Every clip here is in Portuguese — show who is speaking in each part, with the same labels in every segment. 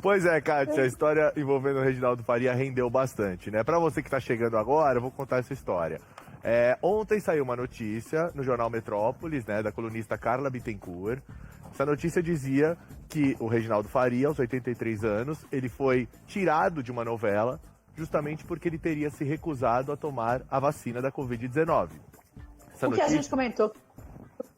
Speaker 1: Pois é, Kátia, a história envolvendo o Reginaldo Faria rendeu bastante, né? Para você que está chegando agora, eu vou contar essa história. Ontem saiu uma notícia no jornal Metrópolis, né, da colunista Carla Bittencourt. Essa notícia dizia que o Reginaldo Faria, aos 83 anos, ele foi tirado de uma novela justamente porque ele teria se recusado a tomar a vacina da Covid-19.
Speaker 2: O que a gente comentou,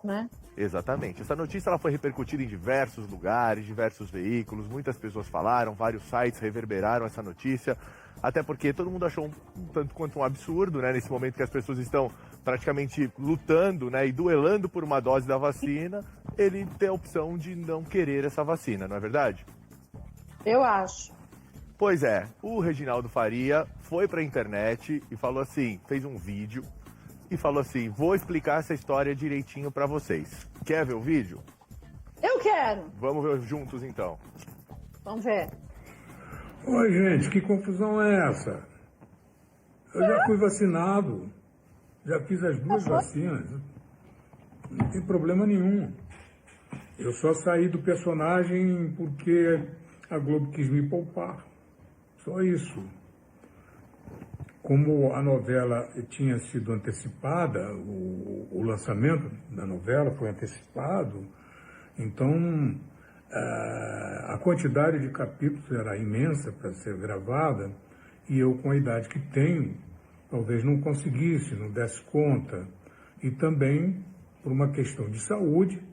Speaker 2: né?
Speaker 1: Exatamente. Essa notícia ela foi repercutida em diversos lugares, diversos veículos, muitas pessoas falaram, vários sites reverberaram essa notícia, até porque todo mundo achou um tanto quanto um absurdo, né, nesse momento que as pessoas estão praticamente lutando, né, e duelando por uma dose da vacina, ele tem a opção de não querer essa vacina, não é verdade?
Speaker 2: Eu acho.
Speaker 1: Pois é, o Reginaldo Faria foi para a internet e falou assim, fez um vídeo e falou assim, vou explicar essa história direitinho para vocês. Quer ver o vídeo?
Speaker 2: Eu quero.
Speaker 1: Vamos ver juntos então.
Speaker 2: Vamos ver.
Speaker 3: Oi, gente, que confusão é essa? Eu já fui vacinado, já fiz as duas vacinas, não tem problema nenhum. Eu só saí do personagem porque a Globo quis me poupar, só isso. Como a novela tinha sido antecipada, o lançamento da novela foi antecipado, então a quantidade de capítulos era imensa para ser gravada e eu, com a idade que tenho, talvez não conseguisse, não desse conta. E também, por uma questão de saúde,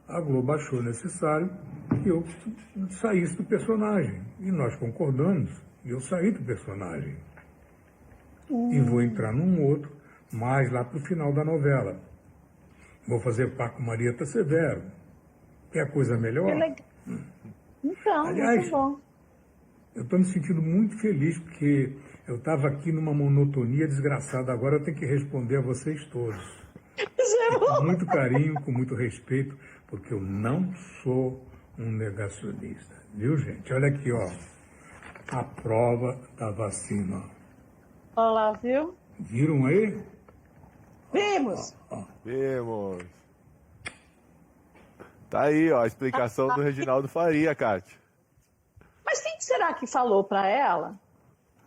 Speaker 3: a Globo achou necessário que eu saísse do personagem. E nós concordamos, e eu saí do personagem. E vou entrar num outro, mais lá para o final da novela. Vou fazer par com Marieta Severo. Quer coisa melhor?
Speaker 2: Que legal. Então,
Speaker 3: Aliás,
Speaker 2: muito bom.
Speaker 3: eu estou me sentindo muito feliz porque eu estava aqui numa monotonia desgraçada. Agora eu tenho que responder a vocês todos. Com muito carinho, com muito respeito, porque eu não sou um negacionista. Viu, gente? Olha aqui, ó. A prova da vacina.
Speaker 2: Olha lá, viu?
Speaker 3: Viram aí?
Speaker 2: Vimos.
Speaker 1: Vimos. Tá aí, ó, a explicação do Reginaldo Faria, Kátia.
Speaker 2: Mas quem será que falou para ela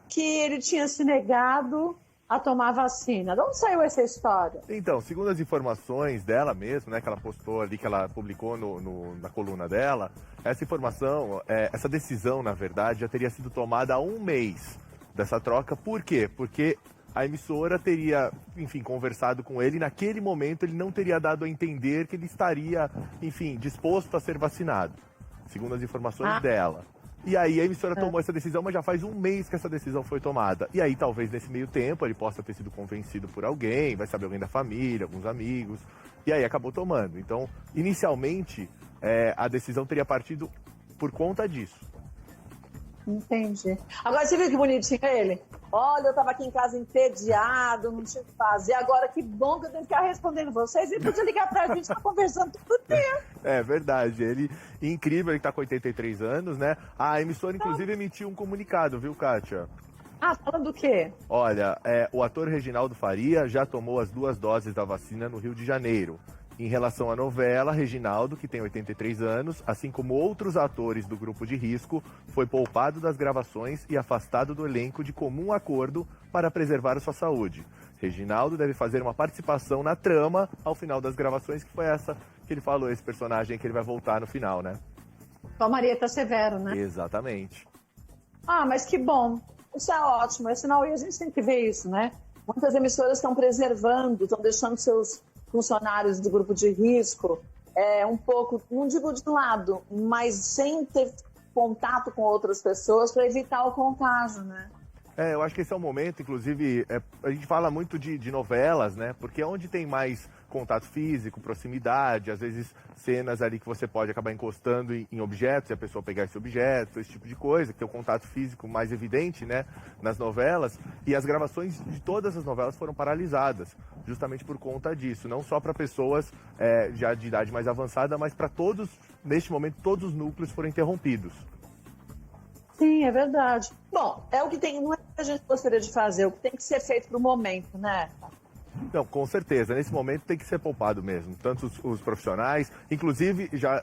Speaker 2: que ele tinha se negado a tomar vacina? De onde saiu essa história?
Speaker 1: Então, segundo as informações dela mesmo, né, que ela postou ali, que ela publicou na coluna dela, essa informação, essa decisão, na verdade, já teria sido tomada há um mês dessa troca. Por quê? Porque a emissora teria, enfim, conversado com ele e naquele momento ele não teria dado a entender que ele estaria, enfim, disposto a ser vacinado, segundo as informações dela. E aí a emissora tomou essa decisão, mas já faz um mês que essa decisão foi tomada. E aí talvez nesse meio tempo ele possa ter sido convencido por alguém, vai saber alguém da família, alguns amigos, e aí acabou tomando. Então, inicialmente, a decisão teria partido por conta disso.
Speaker 2: Entendi. Agora você viu que bonitinho ele? Olha, eu tava aqui em casa entediado, não tinha o que fazer. Agora que bom que eu tenho que ficar respondendo vocês. Ele podia ligar pra gente, tá conversando todo dia.
Speaker 1: É verdade. Ele, incrível, ele tá com 83 anos, né? A emissora, inclusive, emitiu um comunicado, viu, Kátia?
Speaker 2: Ah, falando do quê?
Speaker 1: Olha, o ator Reginaldo Faria já tomou as 2 doses da vacina no Rio de Janeiro. Em relação à novela, Reginaldo, que tem 83 anos, assim como outros atores do grupo de risco, foi poupado das gravações e afastado do elenco de comum acordo para preservar a sua saúde. Reginaldo deve fazer uma participação na trama ao final das gravações, que foi essa que ele falou, esse personagem que ele vai voltar no final, né?
Speaker 2: Com a Marieta Severo, né?
Speaker 1: Exatamente.
Speaker 2: Ah, mas que bom. Isso é ótimo. É sinal, e a gente tem que ver isso, né? Muitas emissoras estão preservando, estão deixando seus funcionários do grupo de risco um pouco, não digo de lado, mas sem ter contato com outras pessoas para evitar o contágio, né?
Speaker 1: Eu acho que esse é o momento, inclusive, a gente fala muito de novelas, né? Porque é onde tem mais contato físico, proximidade, às vezes cenas ali que você pode acabar encostando em objetos e a pessoa pegar esse objeto, esse tipo de coisa, que tem o contato físico mais evidente, né, nas novelas. E as gravações de todas as novelas foram paralisadas, justamente por conta disso. Não só para pessoas já de idade mais avançada, mas para todos, neste momento, todos os núcleos foram interrompidos.
Speaker 2: Sim, é verdade. Bom, é o que tem, não é o que a gente gostaria de fazer, é o que tem que ser feito para o momento, né?
Speaker 1: Não, com certeza. Nesse momento tem que ser poupado mesmo. Tanto os profissionais, inclusive já